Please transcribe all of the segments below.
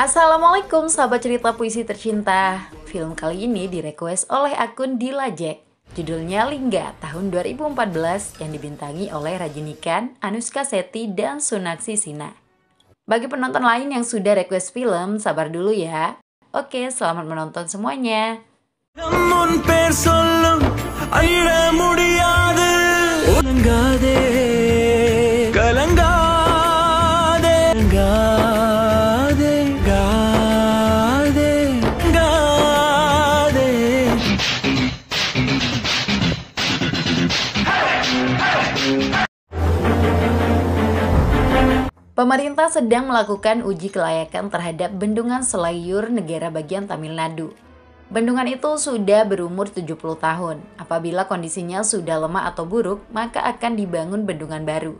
Assalamualaikum sahabat cerita puisi tercinta. Film kali ini direquest oleh akun Dilajek. Judulnya Lingga tahun 2014 yang dibintangi oleh Rajinikan, Anuskha Sethi, dan Sunarsi Sina. Bagi penonton lain yang sudah request film, sabar dulu ya. Oke, selamat menonton semuanya. Pemerintah sedang melakukan uji kelayakan terhadap Bendungan Selayur, negara bagian Tamil Nadu. Bendungan itu sudah berumur 70 tahun. Apabila kondisinya sudah lemah atau buruk, maka akan dibangun bendungan baru.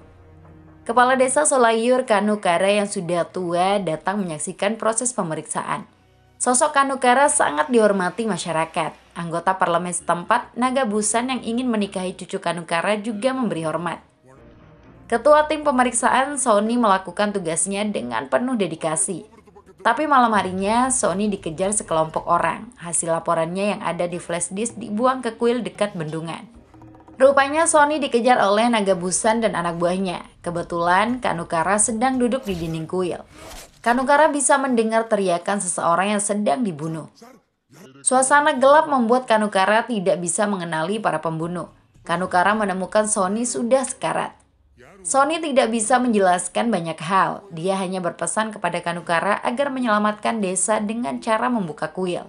Kepala Desa Selayur Kanukara yang sudah tua datang menyaksikan proses pemeriksaan. Sosok Kanukara sangat dihormati masyarakat. Anggota parlemen setempat, Naga Busan yang ingin menikahi cucu Kanukara juga memberi hormat. Ketua tim pemeriksaan Sony melakukan tugasnya dengan penuh dedikasi. Tapi malam harinya Sony dikejar sekelompok orang. Hasil laporannya yang ada di flash disk dibuang ke kuil dekat bendungan. Rupanya Sony dikejar oleh Naga Busan dan anak buahnya. Kebetulan Kanukara sedang duduk di dinding kuil. Kanukara bisa mendengar teriakan seseorang yang sedang dibunuh. Suasana gelap membuat Kanukara tidak bisa mengenali para pembunuh. Kanukara menemukan Sony sudah sekarat. Sony tidak bisa menjelaskan banyak hal. Dia hanya berpesan kepada Kanukara agar menyelamatkan desa dengan cara membuka kuil.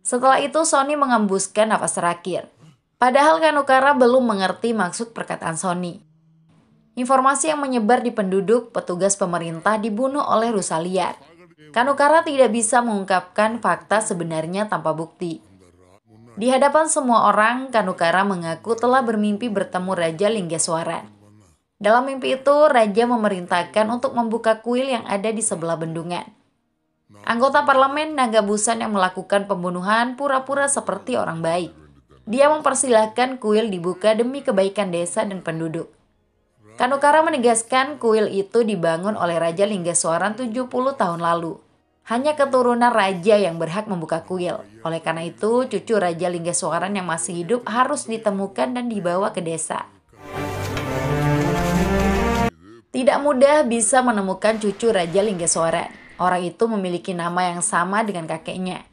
Setelah itu Sony mengembuskan nafas terakhir. Padahal Kanukara belum mengerti maksud perkataan Sony. Informasi yang menyebar di penduduk, petugas pemerintah dibunuh oleh rusa liar. Kanukara tidak bisa mengungkapkan fakta sebenarnya tanpa bukti. Di hadapan semua orang, Kanukara mengaku telah bermimpi bertemu Raja Linggeswaran. Dalam mimpi itu, Raja memerintahkan untuk membuka kuil yang ada di sebelah bendungan. Anggota parlemen Naga Busan yang melakukan pembunuhan pura-pura seperti orang baik. Dia mempersilahkan kuil dibuka demi kebaikan desa dan penduduk. Kanukara menegaskan kuil itu dibangun oleh Raja Linggeswaran 70 tahun lalu. Hanya keturunan raja yang berhak membuka kuil. Oleh karena itu, cucu Raja Linggeswaran yang masih hidup harus ditemukan dan dibawa ke desa. Tidak mudah bisa menemukan cucu Raja Linggeswaran. Orang itu memiliki nama yang sama dengan kakeknya.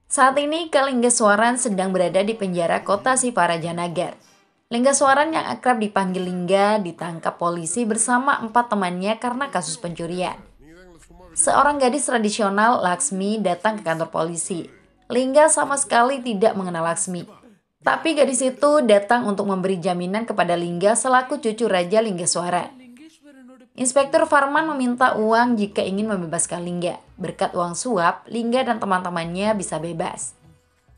Saat ini Kalinggeswaran sedang berada di penjara kota Siparajanagar. Linggeswaran yang akrab dipanggil Lingga ditangkap polisi bersama 4 temannya karena kasus pencurian. Seorang gadis tradisional, Laksmi, datang ke kantor polisi. Lingga sama sekali tidak mengenal Laksmi. Tapi gadis itu datang untuk memberi jaminan kepada Lingga selaku cucu Raja Linggeswaran. Inspektur Farman meminta uang jika ingin membebaskan Lingga. Berkat uang suap, Lingga dan teman-temannya bisa bebas.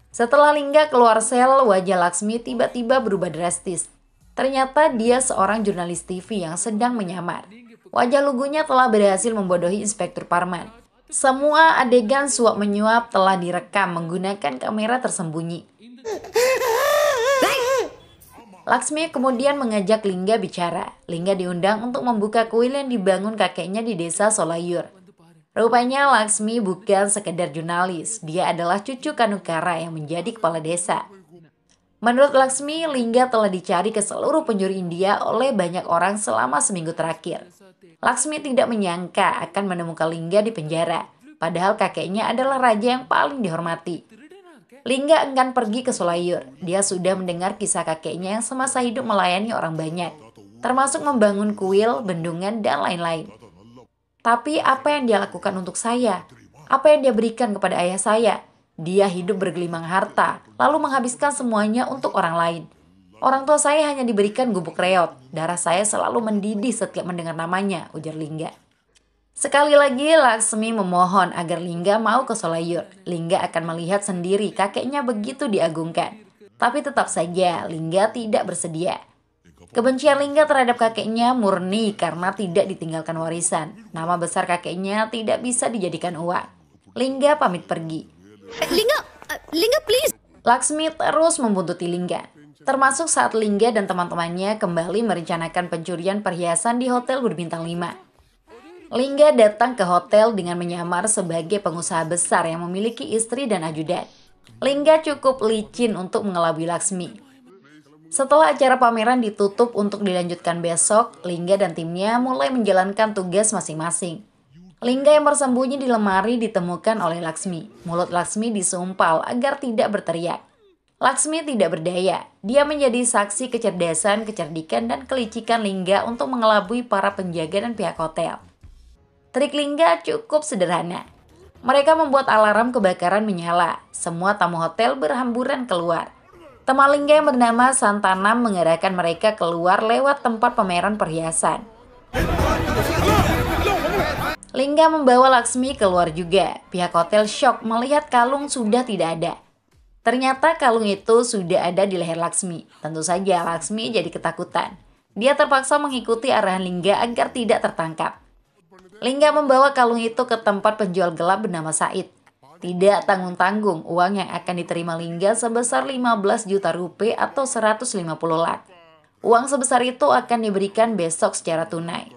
Setelah Lingga keluar sel, wajah Laksmi tiba-tiba berubah drastis. Ternyata dia seorang jurnalis TV yang sedang menyamar. Wajah lugunya telah berhasil membodohi Inspektur Farman. Semua adegan suap menyuap telah direkam menggunakan kamera tersembunyi. Laksmi kemudian mengajak Lingga bicara. Lingga diundang untuk membuka kuil yang dibangun kakeknya di desa Selayur. Rupanya Laksmi bukan sekedar jurnalis. Dia adalah cucu Kanukara yang menjadi kepala desa. Menurut Laksmi, Lingga telah dicari ke seluruh penjuru India oleh banyak orang selama seminggu terakhir. Laksmi tidak menyangka akan menemukan Lingga di penjara. Padahal kakeknya adalah raja yang paling dihormati. Lingga enggan pergi ke Selayur. Dia sudah mendengar kisah kakeknya yang semasa hidup melayani orang banyak, termasuk membangun kuil, bendungan, dan lain-lain. Tapi apa yang dia lakukan untuk saya? Apa yang dia berikan kepada ayah saya? Dia hidup bergelimang harta, lalu menghabiskan semuanya untuk orang lain. Orang tua saya hanya diberikan gubuk reot. Darah saya selalu mendidih setiap mendengar namanya, ujar Lingga. Sekali lagi Laksmi memohon agar Lingga mau ke Selayur. Lingga akan melihat sendiri kakeknya begitu diagungkan. Tapi tetap saja Lingga tidak bersedia. Kebencian Lingga terhadap kakeknya murni karena tidak ditinggalkan warisan. Nama besar kakeknya tidak bisa dijadikan uang. Lingga pamit pergi. Lingga please. Laksmi terus membuntuti Lingga. Termasuk saat Lingga dan teman-temannya kembali merencanakan pencurian perhiasan di hotel berbintang 5. Lingga datang ke hotel dengan menyamar sebagai pengusaha besar yang memiliki istri dan ajudan. Lingga cukup licin untuk mengelabui Laksmi. Setelah acara pameran ditutup untuk dilanjutkan besok, Lingga dan timnya mulai menjalankan tugas masing-masing. Lingga yang bersembunyi di lemari ditemukan oleh Laksmi. Mulut Laksmi disumpal agar tidak berteriak. Laksmi tidak berdaya. Dia menjadi saksi kecerdasan, kecerdikan, dan kelicikan Lingga untuk mengelabui para penjaga dan pihak hotel. Trik Lingga cukup sederhana. Mereka membuat alarm kebakaran menyala. Semua tamu hotel berhamburan keluar. Teman Lingga yang bernama Santanam mengarahkan mereka keluar lewat tempat pameran perhiasan. Lingga membawa Laksmi keluar juga. Pihak hotel syok melihat kalung sudah tidak ada. Ternyata kalung itu sudah ada di leher Laksmi. Tentu saja Laksmi jadi ketakutan. Dia terpaksa mengikuti arahan Lingga agar tidak tertangkap. Lingga membawa kalung itu ke tempat penjual gelap bernama Said. Tidak tanggung-tanggung, uang yang akan diterima Lingga sebesar 15 juta rupiah atau 150 lat. Uang sebesar itu akan diberikan besok secara tunai.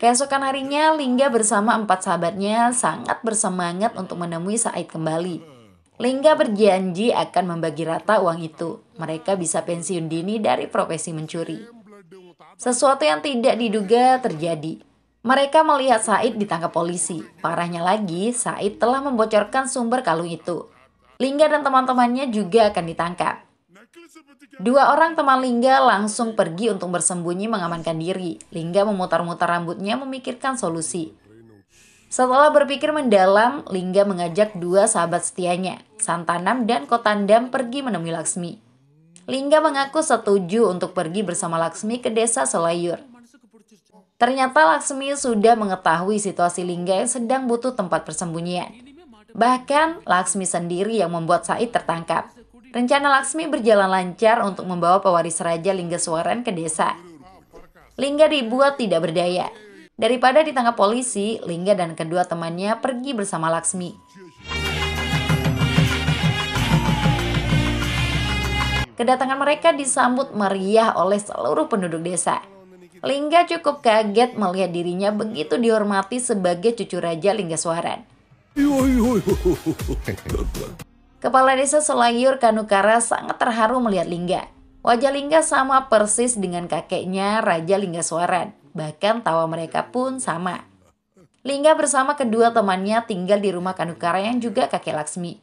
Keesokan harinya, Lingga bersama 4 sahabatnya sangat bersemangat untuk menemui Said kembali. Lingga berjanji akan membagi rata uang itu. Mereka bisa pensiun dini dari profesi mencuri. Sesuatu yang tidak diduga terjadi. Mereka melihat Said ditangkap polisi. Parahnya lagi, Said telah membocorkan sumber kalung itu. Lingga dan teman-temannya juga akan ditangkap. 2 orang teman Lingga langsung pergi untuk bersembunyi mengamankan diri. Lingga memutar-mutar rambutnya memikirkan solusi. Setelah berpikir mendalam, Lingga mengajak 2 sahabat setianya, Santanam dan Kotandam, pergi menemui Laksmi. Lingga mengaku setuju untuk pergi bersama Laksmi ke desa Selayur. Ternyata Laksmi sudah mengetahui situasi Lingga yang sedang butuh tempat persembunyian. Bahkan Laksmi sendiri yang membuat Said tertangkap. Rencana Laksmi berjalan lancar untuk membawa pewaris Raja Linggaswaran ke desa. Lingga dibuat tidak berdaya. Daripada ditangkap polisi, Lingga dan kedua temannya pergi bersama Laksmi. Kedatangan mereka disambut meriah oleh seluruh penduduk desa. Lingga cukup kaget melihat dirinya begitu dihormati sebagai cucu Raja Linggaswaran. Kepala desa Selayur Kanukara sangat terharu melihat Lingga. Wajah Lingga sama persis dengan kakeknya Raja Linggaswaran. Bahkan tawa mereka pun sama. Lingga bersama kedua temannya tinggal di rumah Kanukara yang juga kakek Laksmi.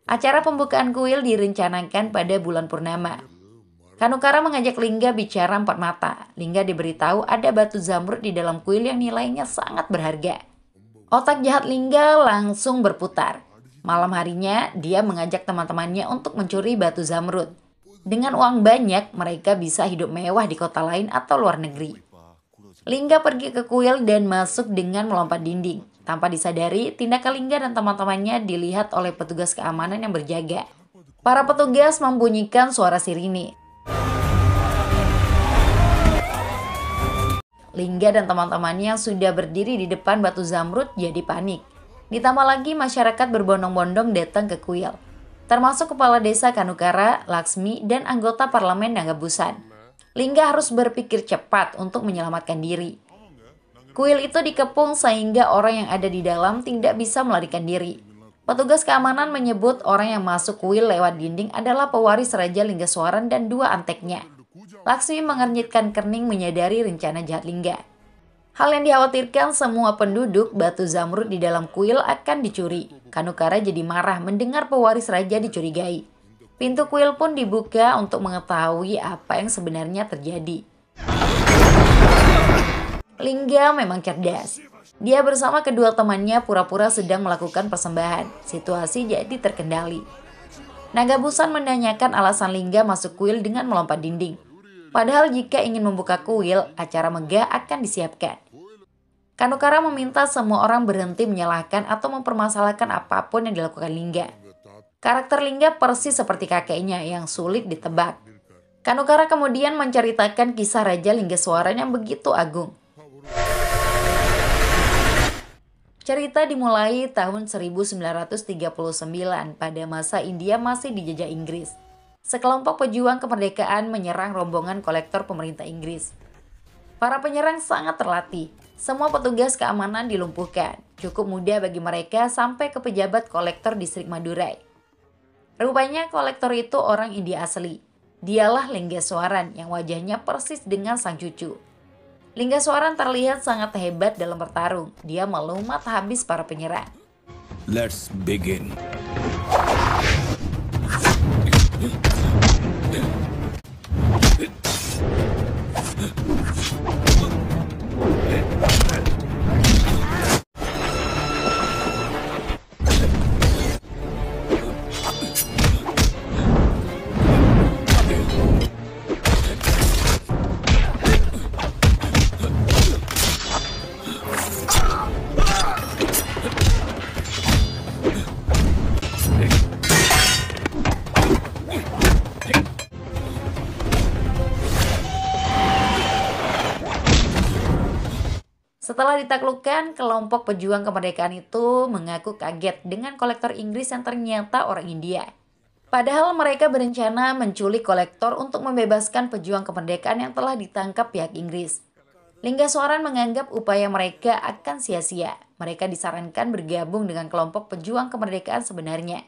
Acara pembukaan kuil direncanakan pada bulan purnama. Kanukara mengajak Lingga bicara 4 mata. Lingga diberitahu ada batu zamrud di dalam kuil yang nilainya sangat berharga. Otak jahat Lingga langsung berputar. Malam harinya, dia mengajak teman-temannya untuk mencuri batu zamrud. Dengan uang banyak, mereka bisa hidup mewah di kota lain atau luar negeri. Lingga pergi ke kuil dan masuk dengan melompat dinding. Tanpa disadari, tindakan Lingga dan teman-temannya dilihat oleh petugas keamanan yang berjaga. Para petugas membunyikan suara sirine. Lingga dan teman-temannya yang sudah berdiri di depan batu zamrud jadi panik. Ditambah lagi masyarakat berbondong-bondong datang ke kuil. Termasuk kepala desa Kanukara, Laksmi, dan anggota parlemen Nagabusan. Lingga harus berpikir cepat untuk menyelamatkan diri. Kuil itu dikepung sehingga orang yang ada di dalam tidak bisa melarikan diri. Petugas keamanan menyebut orang yang masuk kuil lewat dinding adalah pewaris Raja Linggaswaran dan 2 anteknya. Laksmi mengernyitkan kening menyadari rencana jahat Lingga. Hal yang dikhawatirkan semua penduduk, batu zamrud di dalam kuil akan dicuri. Kanukara jadi marah mendengar pewaris raja dicurigai. Pintu kuil pun dibuka untuk mengetahui apa yang sebenarnya terjadi. Lingga memang cerdas. Dia bersama kedua temannya pura-pura sedang melakukan persembahan. Situasi jadi terkendali. Nagabusan menanyakan alasan Lingga masuk kuil dengan melompat dinding. Padahal jika ingin membuka kuil, acara megah akan disiapkan. Kanukara meminta semua orang berhenti menyalahkan atau mempermasalahkan apapun yang dilakukan Lingga. Karakter Lingga persis seperti kakeknya yang sulit ditebak. Kanukara kemudian menceritakan kisah Raja Linggaswaran yang begitu agung. Cerita dimulai tahun 1939 pada masa India masih dijajah Inggris. Sekelompok pejuang kemerdekaan menyerang rombongan kolektor pemerintah Inggris. Para penyerang sangat terlatih. Semua petugas keamanan dilumpuhkan. Cukup mudah bagi mereka sampai ke pejabat kolektor distrik Madurai. Rupanya kolektor itu orang India asli. Dialah Linggeswaran yang wajahnya persis dengan sang cucu. Linggeswaran terlihat sangat hebat dalam bertarung. Dia melumat habis para penyerang. Let's begin. Setelah ditaklukkan, kelompok pejuang kemerdekaan itu mengaku kaget dengan kolektor Inggris yang ternyata orang India. Padahal mereka berencana menculik kolektor untuk membebaskan pejuang kemerdekaan yang telah ditangkap pihak Inggris. Linggeswaran menganggap upaya mereka akan sia-sia. Mereka disarankan bergabung dengan kelompok pejuang kemerdekaan sebenarnya.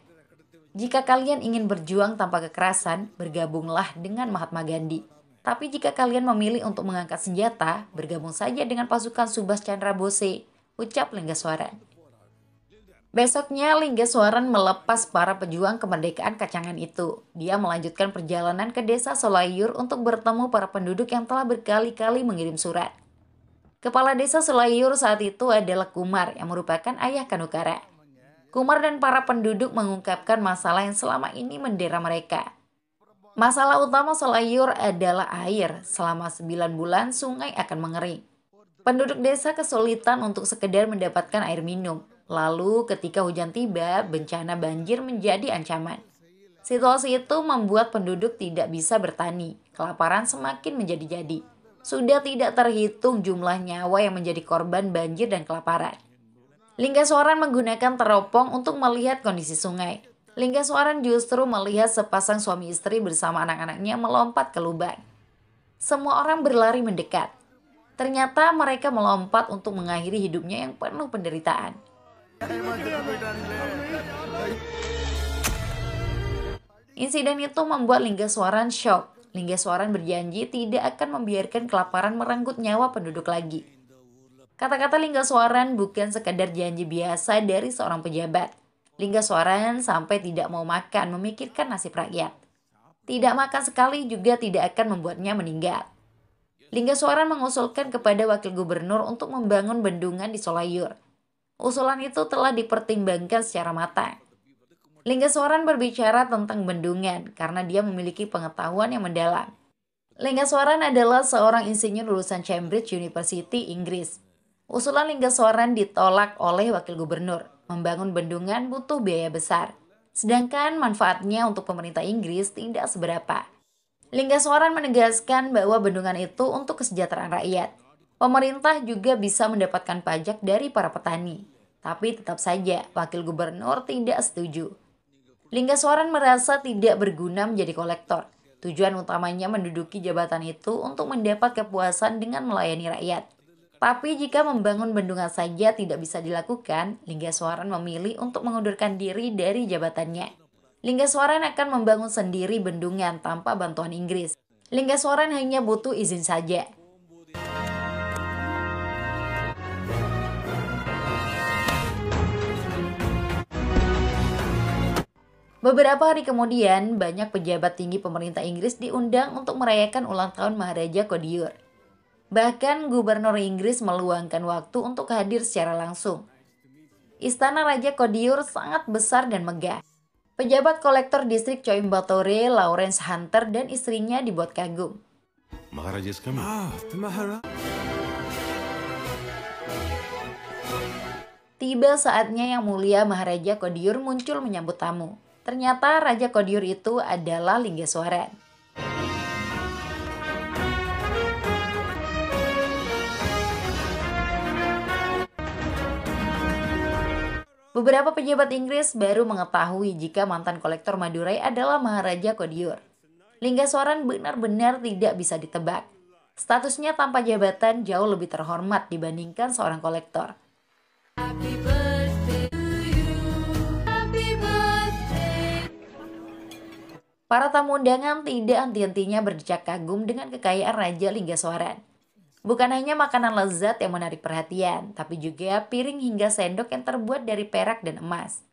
Jika kalian ingin berjuang tanpa kekerasan, bergabunglah dengan Mahatma Gandhi. Tapi jika kalian memilih untuk mengangkat senjata, bergabung saja dengan pasukan Subhas Chandra Bose, ucap Linggeswaran. Besoknya, Linggeswaran melepas para pejuang kemerdekaan kacangan itu. Dia melanjutkan perjalanan ke desa Solayur untuk bertemu para penduduk yang telah berkali-kali mengirim surat. Kepala desa Solayur saat itu adalah Kumar yang merupakan ayah Kanukara. Kumar dan para penduduk mengungkapkan masalah yang selama ini mendera mereka. Masalah utama Solayur adalah air. Selama 9 bulan sungai akan mengering. Penduduk desa kesulitan untuk sekedar mendapatkan air minum. Lalu ketika hujan tiba, bencana banjir menjadi ancaman. Situasi itu membuat penduduk tidak bisa bertani. Kelaparan semakin menjadi-jadi. Sudah tidak terhitung jumlah nyawa yang menjadi korban banjir dan kelaparan. Linggeswaran menggunakan teropong untuk melihat kondisi sungai. Linggeswaran justru melihat sepasang suami istri bersama anak-anaknya melompat ke lubang. Semua orang berlari mendekat. Ternyata mereka melompat untuk mengakhiri hidupnya yang penuh penderitaan. Insiden itu membuat Linggeswaran shock. Linggeswaran berjanji tidak akan membiarkan kelaparan merenggut nyawa penduduk lagi. Kata-kata Linggeswaran bukan sekadar janji biasa dari seorang pejabat. Linggeswaran sampai tidak mau makan memikirkan nasib rakyat. Tidak makan sekali juga tidak akan membuatnya meninggal. Linggeswaran mengusulkan kepada wakil gubernur untuk membangun bendungan di Solayur. Usulan itu telah dipertimbangkan secara matang. Linggeswaran berbicara tentang bendungan karena dia memiliki pengetahuan yang mendalam. Linggeswaran adalah seorang insinyur lulusan Cambridge University, Inggris. Usulan Linggeswaran ditolak oleh wakil gubernur. Membangun bendungan butuh biaya besar, sedangkan manfaatnya untuk pemerintah Inggris tidak seberapa. Linggeswaran menegaskan bahwa bendungan itu untuk kesejahteraan rakyat. Pemerintah juga bisa mendapatkan pajak dari para petani, tapi tetap saja wakil gubernur tidak setuju. Linggeswaran merasa tidak berguna menjadi kolektor. Tujuan utamanya menduduki jabatan itu untuk mendapat kepuasan dengan melayani rakyat. Tapi jika membangun bendungan saja tidak bisa dilakukan, Linggeswaran memilih untuk mengundurkan diri dari jabatannya. Linggeswaran akan membangun sendiri bendungan tanpa bantuan Inggris. Linggeswaran hanya butuh izin saja. Beberapa hari kemudian, banyak pejabat tinggi pemerintah Inggris diundang untuk merayakan ulang tahun Maharaja Kodiur. Bahkan gubernur Inggris meluangkan waktu untuk hadir secara langsung. Istana Raja Kodiur sangat besar dan megah. Pejabat kolektor distrik Coimbatore, Lawrence Hunter dan istrinya dibuat kagum. Maharaja is coming. Tiba saatnya yang mulia Maharaja Kodiur muncul menyambut tamu. Ternyata Raja Kodiur itu adalah Linggeswaran. Beberapa pejabat Inggris baru mengetahui jika mantan kolektor Madurai adalah Maharaja Kodiur. Linggeswaran benar-benar tidak bisa ditebak. Statusnya tanpa jabatan jauh lebih terhormat dibandingkan seorang kolektor. Para tamu undangan tidak henti-hentinya berdecak kagum dengan kekayaan Raja Linggaswaran. Bukan hanya makanan lezat yang menarik perhatian, tapi juga piring hingga sendok yang terbuat dari perak dan emas.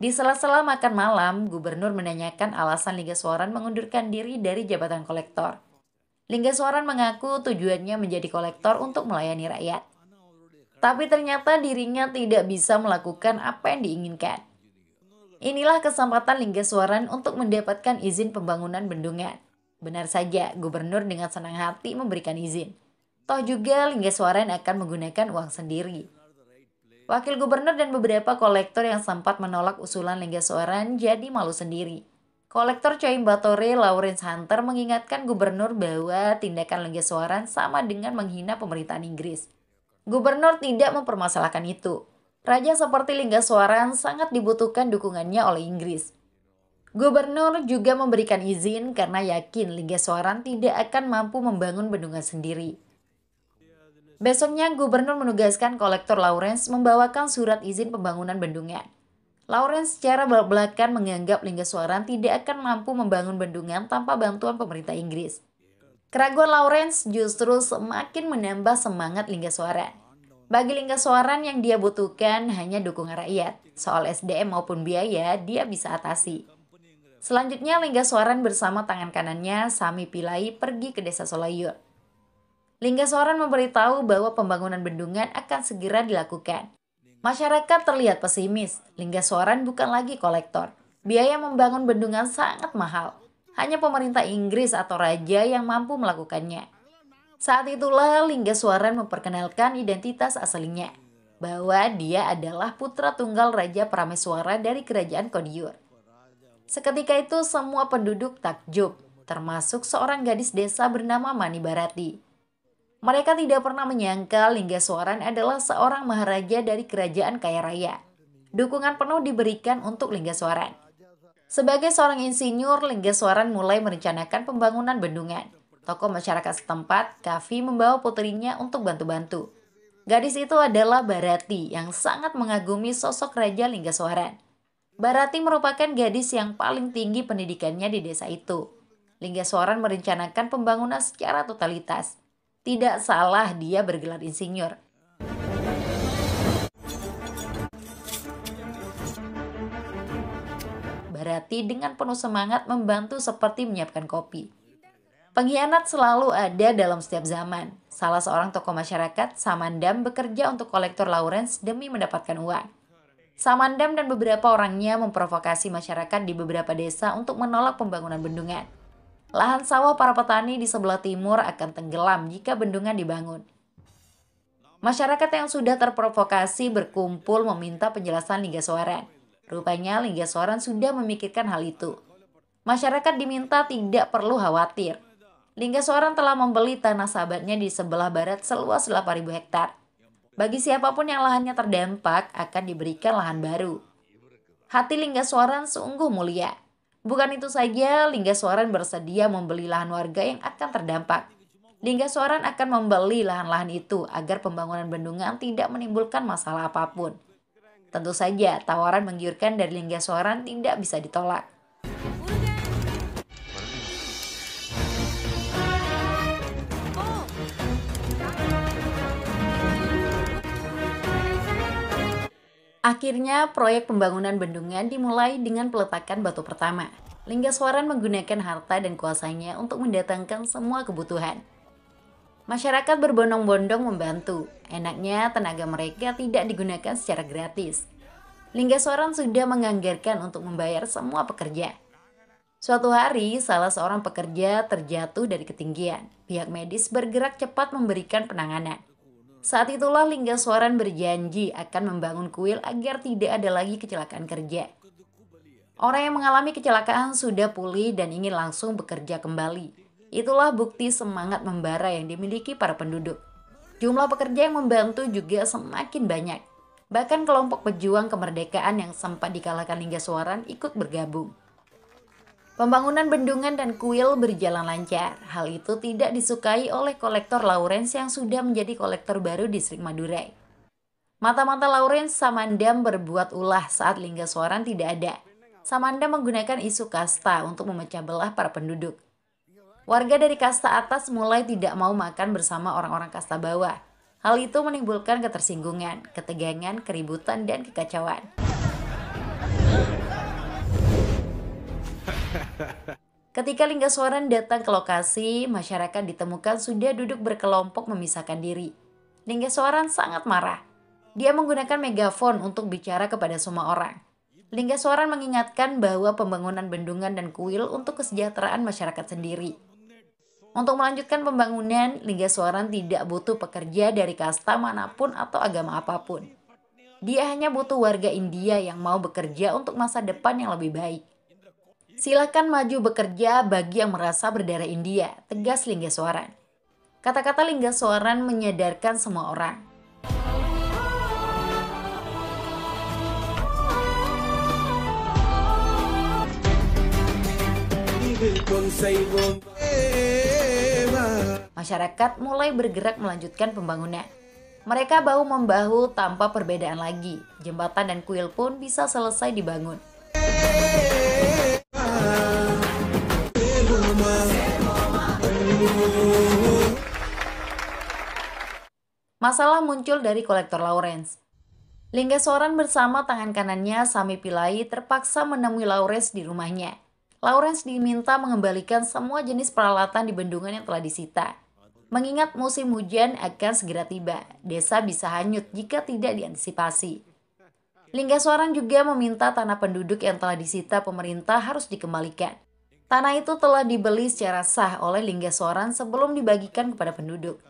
Di sela-sela makan malam, gubernur menanyakan alasan Linggaswaran mengundurkan diri dari jabatan kolektor. Linggaswaran mengaku tujuannya menjadi kolektor untuk melayani rakyat. Tapi ternyata dirinya tidak bisa melakukan apa yang diinginkan. Inilah kesempatan Linggaswaran untuk mendapatkan izin pembangunan bendungan. Benar saja, gubernur dengan senang hati memberikan izin. Toh juga Linggaswaran akan menggunakan uang sendiri. Wakil gubernur dan beberapa kolektor yang sempat menolak usulan Linggaswaran jadi malu sendiri. Kolektor Coimbatore Lawrence Hunter mengingatkan gubernur bahwa tindakan Linggaswaran sama dengan menghina pemerintahan Inggris. Gubernur tidak mempermasalahkan itu. Raja seperti Linggaswaran sangat dibutuhkan dukungannya oleh Inggris. Gubernur juga memberikan izin karena yakin Linggaswaran tidak akan mampu membangun bendungan sendiri. Besoknya gubernur menugaskan kolektor Lawrence membawakan surat izin pembangunan bendungan. Lawrence secara belak-belakan menganggap Linggaswaran tidak akan mampu membangun bendungan tanpa bantuan pemerintah Inggris. Keraguan Lawrence justru semakin menambah semangat Linggaswaran. Bagi Linggaswaran yang dia butuhkan hanya dukungan rakyat. Soal SDM maupun biaya dia bisa atasi. Selanjutnya Linggaswaran bersama tangan kanannya Sami Pillai pergi ke desa Solayur. Linggaswaran memberitahu bahwa pembangunan bendungan akan segera dilakukan. Masyarakat terlihat pesimis. Linggaswaran bukan lagi kolektor. Biaya membangun bendungan sangat mahal. Hanya pemerintah Inggris atau raja yang mampu melakukannya. Saat itulah Linggaswaran memperkenalkan identitas aslinya, bahwa dia adalah putra tunggal Raja Parameswara dari kerajaan Kodiur. Seketika itu semua penduduk takjub, termasuk seorang gadis desa bernama Mani Bharati. Mereka tidak pernah menyangka Linggaswaran adalah seorang maharaja dari kerajaan kaya raya. Dukungan penuh diberikan untuk Linggaswaran. Sebagai seorang insinyur, Linggaswaran mulai merencanakan pembangunan bendungan. Tokoh masyarakat setempat, Kavi, membawa putrinya untuk bantu-bantu. Gadis itu adalah Bharati yang sangat mengagumi sosok Raja Linggaswaran. Bharati merupakan gadis yang paling tinggi pendidikannya di desa itu. Linggaswaran merencanakan pembangunan secara totalitas. Tidak salah dia bergelar insinyur. Bharati dengan penuh semangat membantu seperti menyiapkan kopi. Pengkhianat selalu ada dalam setiap zaman. Salah seorang tokoh masyarakat, Samandam, bekerja untuk kolektor Lawrence demi mendapatkan uang. Samandam dan beberapa orangnya memprovokasi masyarakat di beberapa desa untuk menolak pembangunan bendungan. Lahan sawah para petani di sebelah timur akan tenggelam jika bendungan dibangun. Masyarakat yang sudah terprovokasi berkumpul meminta penjelasan Linggaswaran. Rupanya Linggaswaran sudah memikirkan hal itu. Masyarakat diminta tidak perlu khawatir. Linggaswaran telah membeli tanah sahabatnya di sebelah barat seluas 8.000 hektar. Bagi siapapun yang lahannya terdampak akan diberikan lahan baru. Hati Linggaswaran sungguh mulia. Bukan itu saja, Linggaswaran bersedia membeli lahan warga yang akan terdampak. Linggaswaran akan membeli lahan-lahan itu agar pembangunan bendungan tidak menimbulkan masalah apapun. Tentu saja, tawaran menggiurkan dari Linggaswaran tidak bisa ditolak. Akhirnya, proyek pembangunan bendungan dimulai dengan peletakan batu pertama. Linggaswaran menggunakan harta dan kuasanya untuk mendatangkan semua kebutuhan. Masyarakat berbondong-bondong membantu. Enaknya tenaga mereka tidak digunakan secara gratis. Linggaswaran sudah menganggarkan untuk membayar semua pekerja. Suatu hari, salah seorang pekerja terjatuh dari ketinggian. Pihak medis bergerak cepat memberikan penanganan. Saat itulah Linggaswaran berjanji akan membangun kuil agar tidak ada lagi kecelakaan kerja. Orang yang mengalami kecelakaan sudah pulih dan ingin langsung bekerja kembali. Itulah bukti semangat membara yang dimiliki para penduduk. Jumlah pekerja yang membantu juga semakin banyak. Bahkan kelompok pejuang kemerdekaan yang sempat dikalahkan Linggaswaran ikut bergabung. Pembangunan bendungan dan kuil berjalan lancar. Hal itu tidak disukai oleh kolektor Lawrence yang sudah menjadi kolektor baru distrik Madurai. Mata-mata Lawrence Samandam berbuat ulah saat Linggaswaran tidak ada. Samandam menggunakan isu kasta untuk memecah belah para penduduk. Warga dari kasta atas mulai tidak mau makan bersama orang-orang kasta bawah. Hal itu menimbulkan ketersinggungan, ketegangan, keributan, dan kekacauan. Ketika Linggaswaran datang ke lokasi, masyarakat ditemukan sudah duduk berkelompok memisahkan diri. Linggaswaran sangat marah. Dia menggunakan megafon untuk bicara kepada semua orang. Linggaswaran mengingatkan bahwa pembangunan bendungan dan kuil untuk kesejahteraan masyarakat sendiri. Untuk melanjutkan pembangunan, Linggaswaran tidak butuh pekerja dari kasta manapun atau agama apapun. Dia hanya butuh warga India yang mau bekerja untuk masa depan yang lebih baik. Silakan maju bekerja bagi yang merasa berdarah India, tegas Linggaswaran. Kata-kata Linggaswaran menyadarkan semua orang. Masyarakat mulai bergerak melanjutkan pembangunan. Mereka bahu-membahu tanpa perbedaan lagi. Jembatan dan kuil pun bisa selesai dibangun. Masalah muncul dari kolektor Lawrence. Linggaswaran bersama tangan kanannya Sami Pillai terpaksa menemui Lawrence di rumahnya. Lawrence diminta mengembalikan semua jenis peralatan di bendungan yang telah disita. Mengingat musim hujan akan segera tiba, desa bisa hanyut jika tidak diantisipasi. Linggaswaran juga meminta tanah penduduk yang telah disita pemerintah harus dikembalikan. Tanah itu telah dibeli secara sah oleh Linggaswaran sebelum dibagikan kepada penduduk.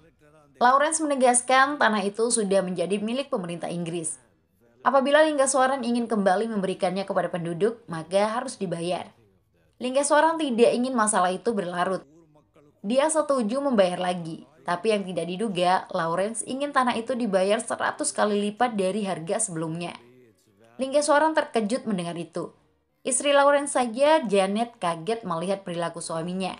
Lawrence menegaskan tanah itu sudah menjadi milik pemerintah Inggris. Apabila Linggaswaran ingin kembali memberikannya kepada penduduk, maka harus dibayar. Linggaswaran tidak ingin masalah itu berlarut. Dia setuju membayar lagi, tapi yang tidak diduga, Lawrence ingin tanah itu dibayar 100 kali lipat dari harga sebelumnya. Linggaswaran terkejut mendengar itu. Istri Lawrence saja, Janet, kaget melihat perilaku suaminya.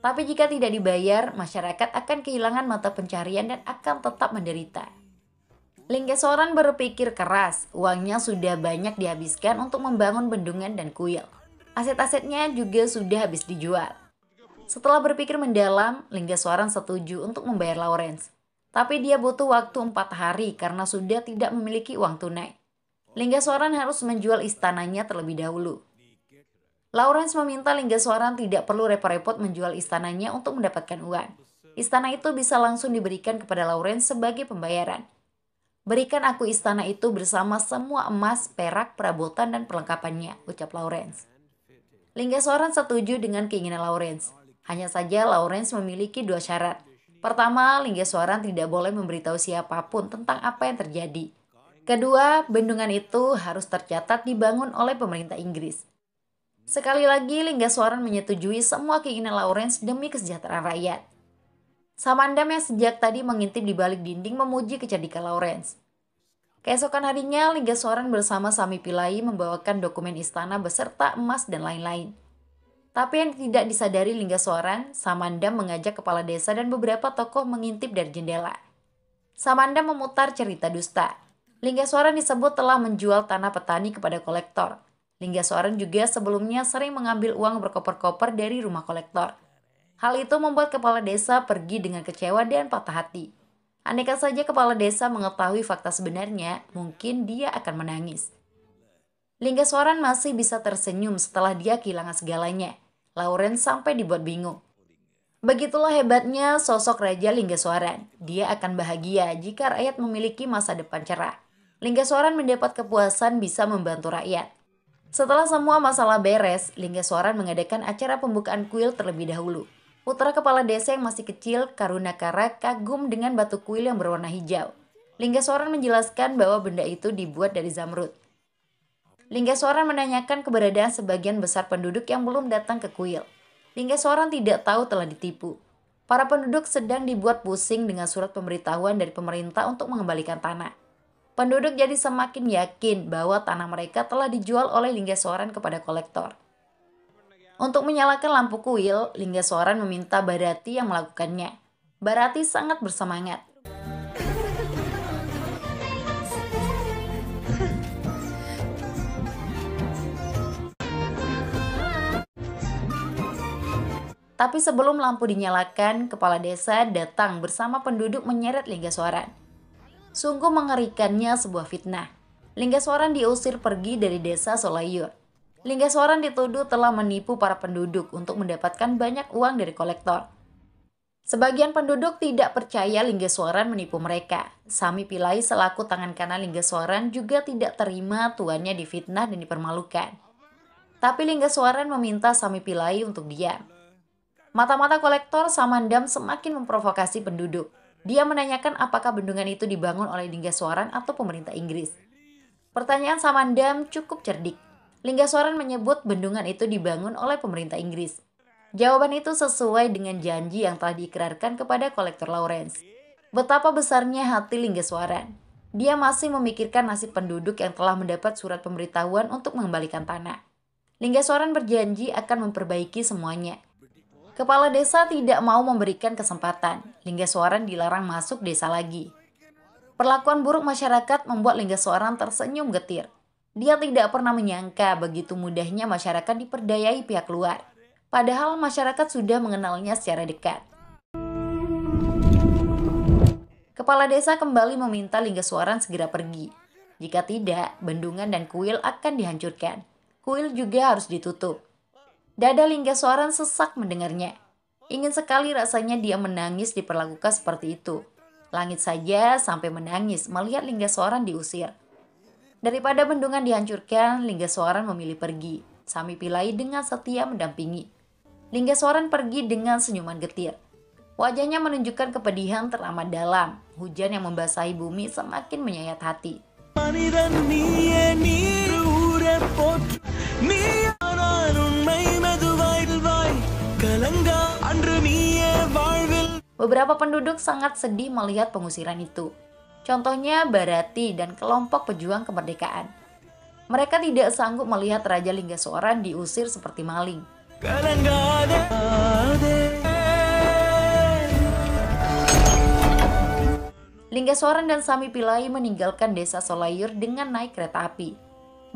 Tapi jika tidak dibayar, masyarakat akan kehilangan mata pencarian dan akan tetap menderita. Linggaswaran berpikir keras, uangnya sudah banyak dihabiskan untuk membangun bendungan dan kuil. Aset-asetnya juga sudah habis dijual. Setelah berpikir mendalam, Linggaswaran setuju untuk membayar Lawrence. Tapi dia butuh waktu 4 hari karena sudah tidak memiliki uang tunai. Linggaswaran harus menjual istananya terlebih dahulu. Lawrence meminta Linggaswaran tidak perlu repot-repot menjual istananya untuk mendapatkan uang. Istana itu bisa langsung diberikan kepada Lawrence sebagai pembayaran. Berikan aku istana itu bersama semua emas, perak, perabotan, dan perlengkapannya, ucap Lawrence. Linggaswaran setuju dengan keinginan Lawrence. Hanya saja Lawrence memiliki 2 syarat. Pertama, Linggaswaran tidak boleh memberitahu siapapun tentang apa yang terjadi. Kedua, bendungan itu harus tercatat dibangun oleh pemerintah Inggris. Sekali lagi, Linggaswaran menyetujui semua keinginan Lawrence demi kesejahteraan rakyat. Samandam yang sejak tadi mengintip di balik dinding memuji kecerdikan Lawrence. Keesokan harinya, Linggaswaran bersama Sami Pillai membawakan dokumen istana beserta emas dan lain-lain. Tapi yang tidak disadari Linggaswaran, Samandam mengajak kepala desa dan beberapa tokoh mengintip dari jendela. Samandam memutar cerita dusta. Linggaswaran disebut telah menjual tanah petani kepada kolektor. Linggaswaran juga sebelumnya sering mengambil uang berkoper-koper dari rumah kolektor. Hal itu membuat kepala desa pergi dengan kecewa dan patah hati. Andaikan saja kepala desa mengetahui fakta sebenarnya, mungkin dia akan menangis. Linggaswaran masih bisa tersenyum setelah dia kehilangan segalanya. Lawrence sampai dibuat bingung. Begitulah hebatnya sosok Raja Linggaswaran. Dia akan bahagia jika rakyat memiliki masa depan cerah. Linggaswaran mendapat kepuasan bisa membantu rakyat. Setelah semua masalah beres, Linggaswaran mengadakan acara pembukaan kuil terlebih dahulu. Putra kepala desa yang masih kecil, Karunakara, kagum dengan batu kuil yang berwarna hijau. Linggaswaran menjelaskan bahwa benda itu dibuat dari zamrud. Linggaswaran menanyakan keberadaan sebagian besar penduduk yang belum datang ke kuil. Linggaswaran tidak tahu telah ditipu. Para penduduk sedang dibuat pusing dengan surat pemberitahuan dari pemerintah untuk mengembalikan tanah. Penduduk jadi semakin yakin bahwa tanah mereka telah dijual oleh Linggaswaran kepada kolektor. Untuk menyalakan lampu kuil, Linggaswaran meminta Bharati yang melakukannya. Bharati sangat bersemangat. Tapi sebelum lampu dinyalakan, kepala desa datang bersama penduduk menyeret Linggaswaran. Sungguh mengerikannya sebuah fitnah. Linggaswaran diusir pergi dari desa Solayur. Linggaswaran dituduh telah menipu para penduduk untuk mendapatkan banyak uang dari kolektor. Sebagian penduduk tidak percaya Linggaswaran menipu mereka. Sami Pillai selaku tangan kanan Linggaswaran juga tidak terima tuannya difitnah dan dipermalukan. Tapi Linggaswaran meminta Sami Pillai untuk diam. Mata-mata kolektor Samandam semakin memprovokasi penduduk. Dia menanyakan apakah bendungan itu dibangun oleh Linggaswaran atau pemerintah Inggris. Pertanyaan Samandam cukup cerdik. Linggaswaran menyebut bendungan itu dibangun oleh pemerintah Inggris. Jawaban itu sesuai dengan janji yang telah diikrarkan kepada kolektor Lawrence. Betapa besarnya hati Linggaswaran. Dia masih memikirkan nasib penduduk yang telah mendapat surat pemberitahuan untuk mengembalikan tanah. Linggaswaran berjanji akan memperbaiki semuanya. Kepala desa tidak mau memberikan kesempatan. Linggaswaran dilarang masuk desa lagi. Perlakuan buruk masyarakat membuat Linggaswaran tersenyum getir. Dia tidak pernah menyangka begitu mudahnya masyarakat diperdayai pihak luar. Padahal masyarakat sudah mengenalnya secara dekat. Kepala desa kembali meminta Linggaswaran segera pergi. Jika tidak, bendungan dan kuil akan dihancurkan. Kuil juga harus ditutup. Dada Linggaswaran sesak mendengarnya. Ingin sekali rasanya dia menangis diperlakukan seperti itu. Langit saja sampai menangis melihat Linggaswaran diusir. Daripada bendungan dihancurkan, Linggaswaran memilih pergi. Sami Pillai dengan setia mendampingi. Linggaswaran pergi dengan senyuman getir. Wajahnya menunjukkan kepedihan teramat dalam. Hujan yang membasahi bumi semakin menyayat hati. Beberapa penduduk sangat sedih melihat pengusiran itu. Contohnya Bharati dan kelompok pejuang kemerdekaan. Mereka tidak sanggup melihat Raja Linggaswaran diusir seperti maling. Linggaswaran dan Sami Pillai meninggalkan desa Solayur dengan naik kereta api.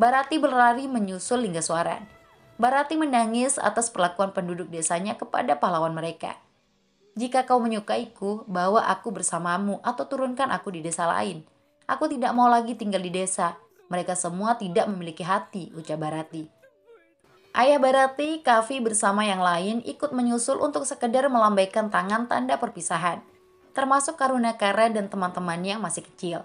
Bharati berlari menyusul Linggaswaran. Bharati menangis atas perlakuan penduduk desanya kepada pahlawan mereka. Jika kau menyukaiku, bawa aku bersamamu atau turunkan aku di desa lain. Aku tidak mau lagi tinggal di desa. Mereka semua tidak memiliki hati, ucap Bharati. Ayah Bharati, Kavi bersama yang lain ikut menyusul untuk sekedar melambaikan tangan tanda perpisahan. Termasuk Karunakara dan teman-temannya yang masih kecil.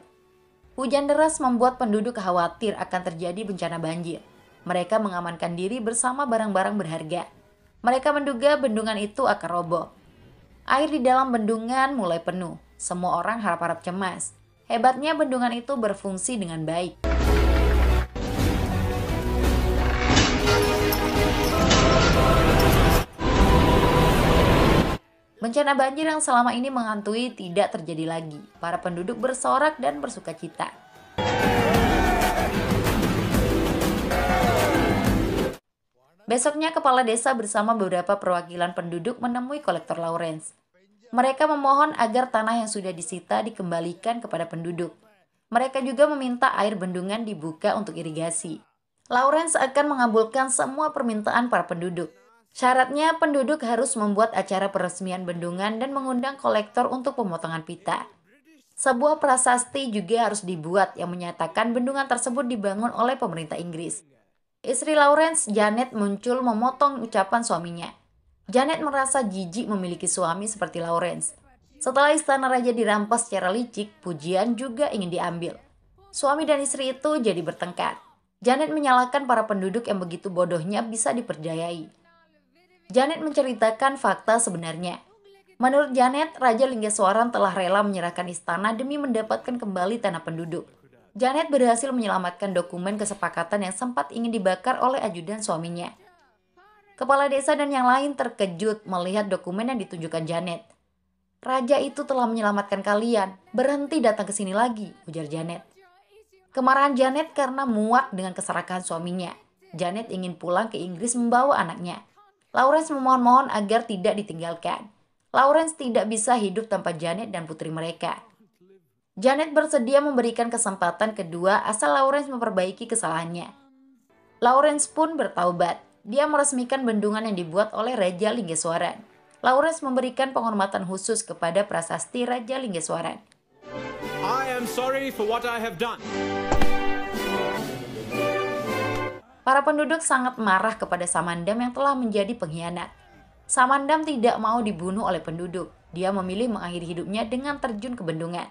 Hujan deras membuat penduduk khawatir akan terjadi bencana banjir. Mereka mengamankan diri bersama barang-barang berharga. Mereka menduga bendungan itu akan roboh. Air di dalam bendungan mulai penuh. Semua orang harap-harap cemas. Hebatnya bendungan itu berfungsi dengan baik. Bencana banjir yang selama ini menghantui tidak terjadi lagi. Para penduduk bersorak dan bersukacita. Besoknya kepala desa bersama beberapa perwakilan penduduk menemui kolektor Lawrence. Mereka memohon agar tanah yang sudah disita dikembalikan kepada penduduk. Mereka juga meminta air bendungan dibuka untuk irigasi. Lawrence akan mengabulkan semua permintaan para penduduk. Syaratnya penduduk harus membuat acara peresmian bendungan dan mengundang kolektor untuk pemotongan pita. Sebuah prasasti juga harus dibuat yang menyatakan bendungan tersebut dibangun oleh pemerintah Inggris. Istri Lawrence, Janet, muncul memotong ucapan suaminya. Janet merasa jijik memiliki suami seperti Lawrence. Setelah istana raja dirampas secara licik, pujian juga ingin diambil. Suami dan istri itu jadi bertengkar. Janet menyalahkan para penduduk yang begitu bodohnya bisa dipercayai. Janet menceritakan fakta sebenarnya. Menurut Janet, Raja Linggaswaran telah rela menyerahkan istana demi mendapatkan kembali tanah penduduk. Janet berhasil menyelamatkan dokumen kesepakatan yang sempat ingin dibakar oleh ajudan suaminya. Kepala desa dan yang lain terkejut melihat dokumen yang ditunjukkan Janet. Raja itu telah menyelamatkan kalian, berhenti datang ke sini lagi, ujar Janet. Kemarahan Janet karena muak dengan keserakahan suaminya. Janet ingin pulang ke Inggris membawa anaknya. Lawrence memohon-mohon agar tidak ditinggalkan. Lawrence tidak bisa hidup tanpa Janet dan putri mereka. Janet bersedia memberikan kesempatan kedua asal Lawrence memperbaiki kesalahannya. Lawrence pun bertaubat. Dia meresmikan bendungan yang dibuat oleh Raja Linggeswaran. Lawrence memberikan penghormatan khusus kepada prasasti Raja Linggeswaran. I am sorry for what I have done. Para penduduk sangat marah kepada Samandam yang telah menjadi pengkhianat. Samandam tidak mau dibunuh oleh penduduk. Dia memilih mengakhiri hidupnya dengan terjun ke bendungan.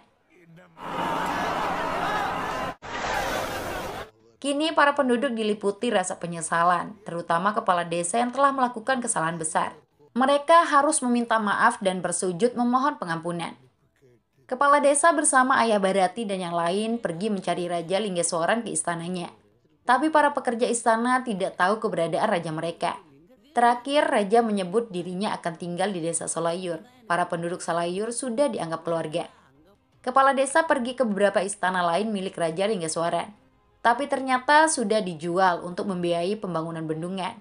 Kini para penduduk diliputi rasa penyesalan, terutama kepala desa yang telah melakukan kesalahan besar. Mereka harus meminta maaf dan bersujud memohon pengampunan. Kepala desa bersama Ayah Barati dan yang lain pergi mencari Raja Linggeswaran ke istananya. Tapi para pekerja istana tidak tahu keberadaan raja mereka. Terakhir, raja menyebut dirinya akan tinggal di desa Solayur. Para penduduk Solayur sudah dianggap keluarga. Kepala desa pergi ke beberapa istana lain milik Raja Linggeswaran. Tapi ternyata sudah dijual untuk membiayai pembangunan bendungan.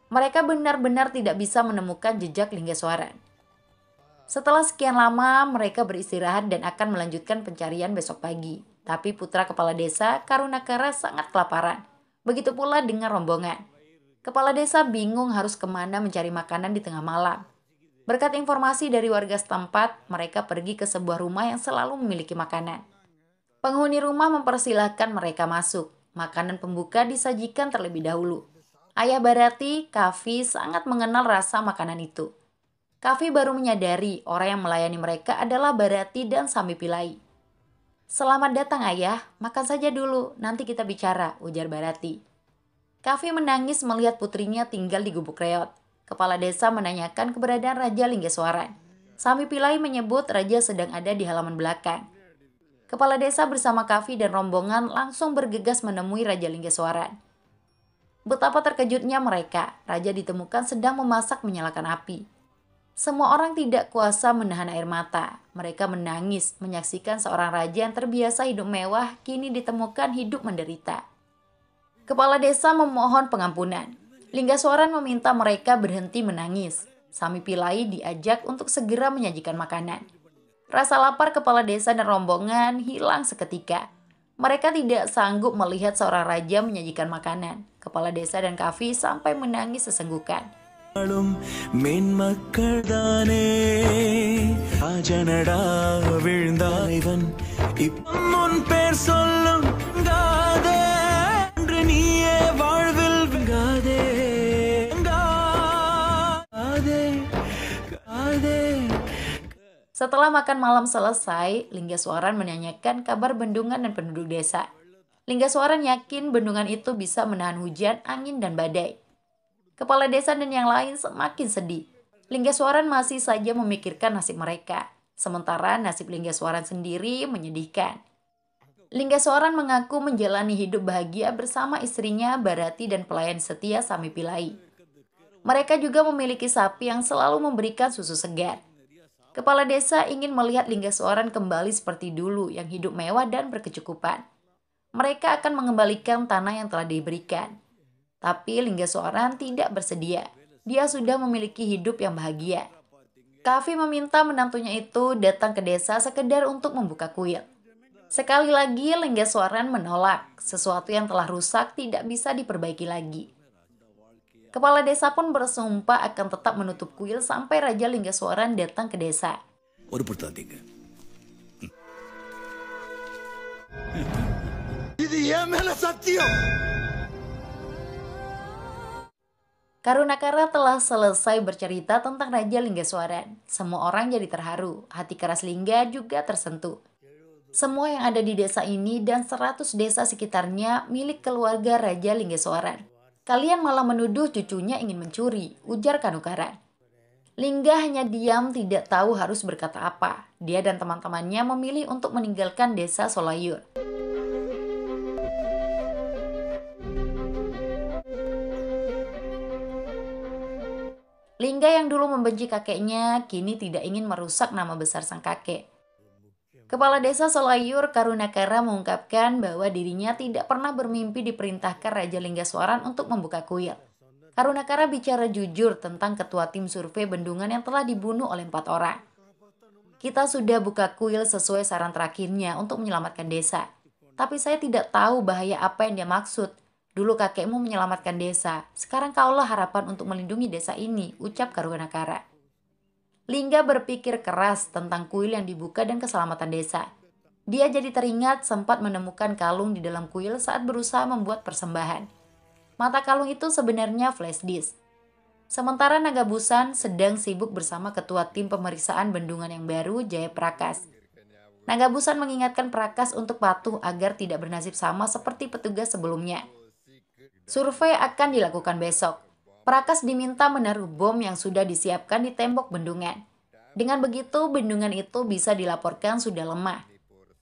Mereka benar-benar tidak bisa menemukan jejak Linggeswaran. Setelah sekian lama, mereka beristirahat dan akan melanjutkan pencarian besok pagi. Tapi putra kepala desa, Karunakara, sangat kelaparan. Begitu pula dengan rombongan. Kepala desa bingung harus kemana mencari makanan di tengah malam. Berkat informasi dari warga setempat, mereka pergi ke sebuah rumah yang selalu memiliki makanan. Penghuni rumah mempersilahkan mereka masuk. Makanan pembuka disajikan terlebih dahulu. Ayah Barati, Kavi, sangat mengenal rasa makanan itu. Kavi baru menyadari orang yang melayani mereka adalah Barati dan Sami Pillai. "Selamat datang ayah, makan saja dulu, nanti kita bicara," ujar Barati. Kavi menangis melihat putrinya tinggal di gubuk reot. Kepala desa menanyakan keberadaan Raja Linggeswaran. Sami Pillai menyebut raja sedang ada di halaman belakang. Kepala desa bersama Kavi dan rombongan langsung bergegas menemui Raja Linggeswaran. Betapa terkejutnya mereka, raja ditemukan sedang memasak menyalakan api. Semua orang tidak kuasa menahan air mata. Mereka menangis menyaksikan seorang raja yang terbiasa hidup mewah kini ditemukan hidup menderita. Kepala desa memohon pengampunan. Linggeswaran meminta mereka berhenti menangis. Sami Pillai diajak untuk segera menyajikan makanan. Rasa lapar kepala desa dan rombongan hilang seketika. Mereka tidak sanggup melihat seorang raja menyajikan makanan. Kepala desa dan Kavi sampai menangis sesenggukan. Setelah makan malam selesai, Linggeswaran menanyakan kabar bendungan dan penduduk desa. Linggeswaran yakin bendungan itu bisa menahan hujan, angin, dan badai. Kepala desa dan yang lain semakin sedih. Linggeswaran masih saja memikirkan nasib mereka, sementara nasib Linggeswaran sendiri menyedihkan. Linggeswaran mengaku menjalani hidup bahagia bersama istrinya Barati dan pelayan setia Sami Pillai. Mereka juga memiliki sapi yang selalu memberikan susu segar. Kepala desa ingin melihat Linggeswaran kembali seperti dulu yang hidup mewah dan berkecukupan. Mereka akan mengembalikan tanah yang telah diberikan. Tapi Linggeswaran tidak bersedia. Dia sudah memiliki hidup yang bahagia. Kavi meminta menantunya itu datang ke desa sekedar untuk membuka kuil. Sekali lagi Linggeswaran menolak. Sesuatu yang telah rusak tidak bisa diperbaiki lagi. Kepala desa pun bersumpah akan tetap menutup kuil sampai Raja Linggeswaran datang ke desa. Karunakara telah selesai bercerita tentang Raja Linggeswaran. Semua orang jadi terharu, hati keras Lingga juga tersentuh. Semua yang ada di desa ini dan 100 desa sekitarnya milik keluarga Raja Linggeswaran. Kalian malah menuduh cucunya ingin mencuri, ujar Kanukaran. Lingga hanya diam tidak tahu harus berkata apa. Dia dan teman-temannya memilih untuk meninggalkan desa Solayur. Lingga yang dulu membenci kakeknya, kini tidak ingin merusak nama besar sang kakek. Kepala desa Solayur, Karunakara, mengungkapkan bahwa dirinya tidak pernah bermimpi diperintahkan Raja Linggeswaran untuk membuka kuil. Karunakara bicara jujur tentang ketua tim survei bendungan yang telah dibunuh oleh 4 orang. Kita sudah buka kuil sesuai saran terakhirnya untuk menyelamatkan desa. Tapi saya tidak tahu bahaya apa yang dia maksud. Dulu kakekmu menyelamatkan desa, sekarang kaulah harapan untuk melindungi desa ini, ucap Karunakara. Lingga berpikir keras tentang kuil yang dibuka dan keselamatan desa. Dia jadi teringat sempat menemukan kalung di dalam kuil saat berusaha membuat persembahan. Mata kalung itu sebenarnya flash disk. Sementara Nagabusan sedang sibuk bersama ketua tim pemeriksaan bendungan yang baru, Jaya Prakas. Nagabusan mengingatkan Prakas untuk patuh agar tidak bernasib sama seperti petugas sebelumnya. Survei akan dilakukan besok. Prakas diminta menaruh bom yang sudah disiapkan di tembok bendungan. Dengan begitu, bendungan itu bisa dilaporkan sudah lemah.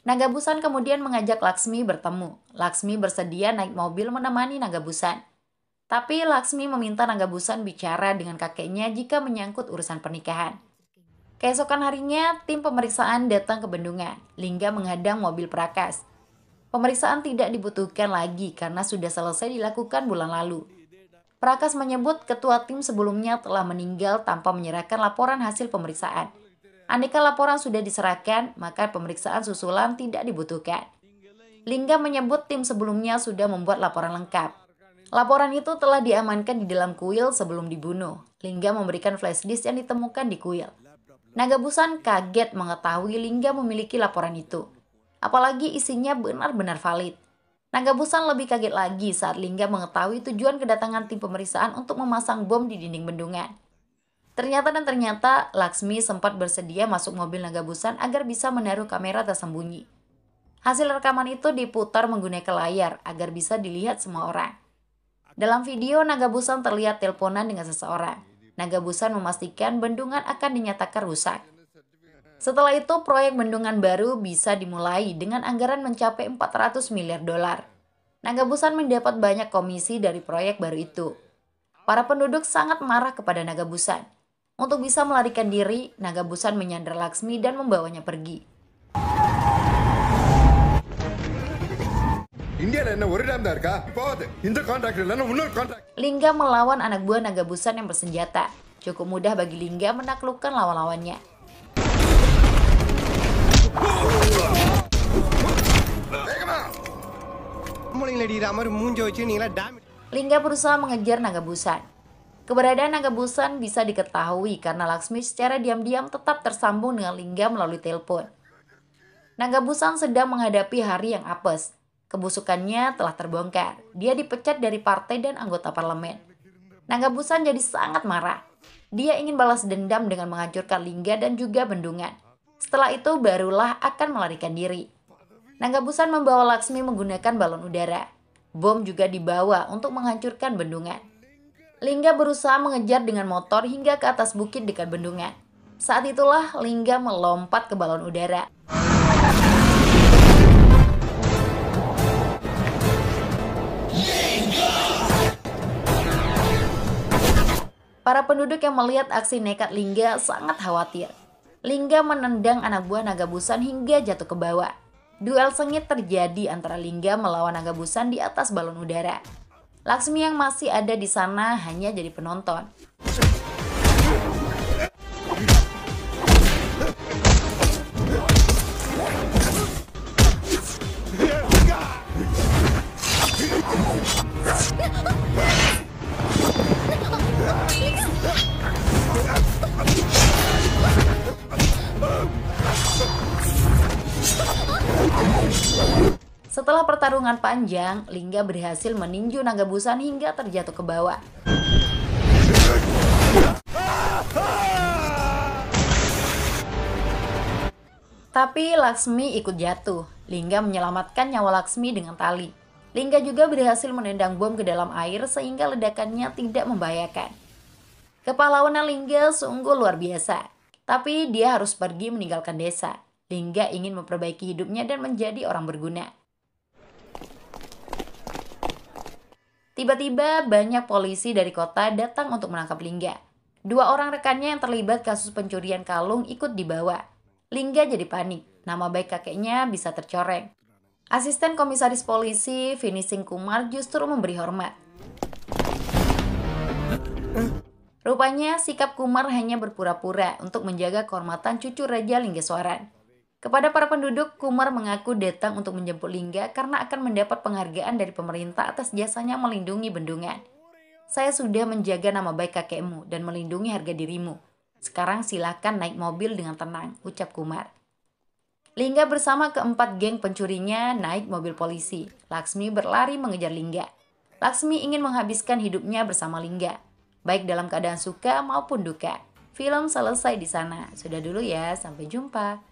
Nagabusan kemudian mengajak Laksmi bertemu. Laksmi bersedia naik mobil menemani Nagabusan. Tapi Laksmi meminta Nagabusan bicara dengan kakeknya jika menyangkut urusan pernikahan. Keesokan harinya, tim pemeriksaan datang ke bendungan. Lingga menghadang mobil Prakas. Pemeriksaan tidak dibutuhkan lagi karena sudah selesai dilakukan bulan lalu. Prakas menyebut ketua tim sebelumnya telah meninggal tanpa menyerahkan laporan hasil pemeriksaan. Andai laporan sudah diserahkan, maka pemeriksaan susulan tidak dibutuhkan. Lingga menyebut tim sebelumnya sudah membuat laporan lengkap. Laporan itu telah diamankan di dalam kuil sebelum dibunuh. Lingga memberikan flash disk yang ditemukan di kuil. Nagabusan kaget mengetahui Lingga memiliki laporan itu. Apalagi isinya benar-benar valid. Nagabusan lebih kaget lagi saat Lingga mengetahui tujuan kedatangan tim pemeriksaan untuk memasang bom di dinding bendungan. Ternyata Laksmi sempat bersedia masuk mobil Nagabusan agar bisa menaruh kamera tersembunyi. Hasil rekaman itu diputar menggunakan layar agar bisa dilihat semua orang. Dalam video, Nagabusan terlihat teleponan dengan seseorang. Nagabusan memastikan bendungan akan dinyatakan rusak. Setelah itu, proyek bendungan baru bisa dimulai dengan anggaran mencapai 400 miliar dolar. Nagabusan mendapat banyak komisi dari proyek baru itu. Para penduduk sangat marah kepada Nagabusan. Untuk bisa melarikan diri, Nagabusan menyandra Laksmi dan membawanya pergi. Lingga melawan anak buah Nagabusan yang bersenjata. Cukup mudah bagi Lingga menaklukkan lawan-lawannya. Lingga berusaha mengejar Nagabusan. Keberadaan Nagabusan bisa diketahui karena Laksmi secara diam-diam tetap tersambung dengan Lingga melalui telepon. Nagabusan sedang menghadapi hari yang apes. Kebusukannya telah terbongkar. Dia dipecat dari partai dan anggota parlemen. Nagabusan jadi sangat marah. Dia ingin balas dendam dengan menghancurkan Lingga dan juga bendungan. Setelah itu barulah akan melarikan diri. Nagabusan membawa Laksmi menggunakan balon udara. Bom juga dibawa untuk menghancurkan bendungan. Lingga berusaha mengejar dengan motor hingga ke atas bukit dekat bendungan. Saat itulah Lingga melompat ke balon udara. Para penduduk yang melihat aksi nekat Lingga sangat khawatir. Lingga menendang anak buah Nagabusan hingga jatuh ke bawah. Duel sengit terjadi antara Lingga melawan Nagabusan di atas balon udara. Laksmi yang masih ada di sana hanya jadi penonton. Setelah pertarungan panjang, Lingga berhasil meninju Nagabusan hingga terjatuh ke bawah. Tapi Laksmi ikut jatuh. Lingga menyelamatkan nyawa Laksmi dengan tali. Lingga juga berhasil menendang bom ke dalam air sehingga ledakannya tidak membahayakan. Kepahlawanan Lingga sungguh luar biasa. Tapi dia harus pergi meninggalkan desa. Lingga ingin memperbaiki hidupnya dan menjadi orang berguna. Tiba-tiba banyak polisi dari kota datang untuk menangkap Lingga. 2 orang rekannya yang terlibat kasus pencurian kalung ikut dibawa. Lingga jadi panik. Nama baik kakeknya bisa tercoreng. Asisten komisaris polisi Finishing Kumar justru memberi hormat. Rupanya sikap Kumar hanya berpura-pura untuk menjaga kehormatan cucu Raja Linggeswaran. Kepada para penduduk, Kumar mengaku datang untuk menjemput Lingga karena akan mendapat penghargaan dari pemerintah atas jasanya melindungi bendungan. Saya sudah menjaga nama baik kakekmu dan melindungi harga dirimu. Sekarang silakan naik mobil dengan tenang, ucap Kumar. Lingga bersama keempat geng pencurinya naik mobil polisi. Laksmi berlari mengejar Lingga. Laksmi ingin menghabiskan hidupnya bersama Lingga, baik dalam keadaan suka maupun duka. Film selesai di sana. Sudah dulu ya, sampai jumpa.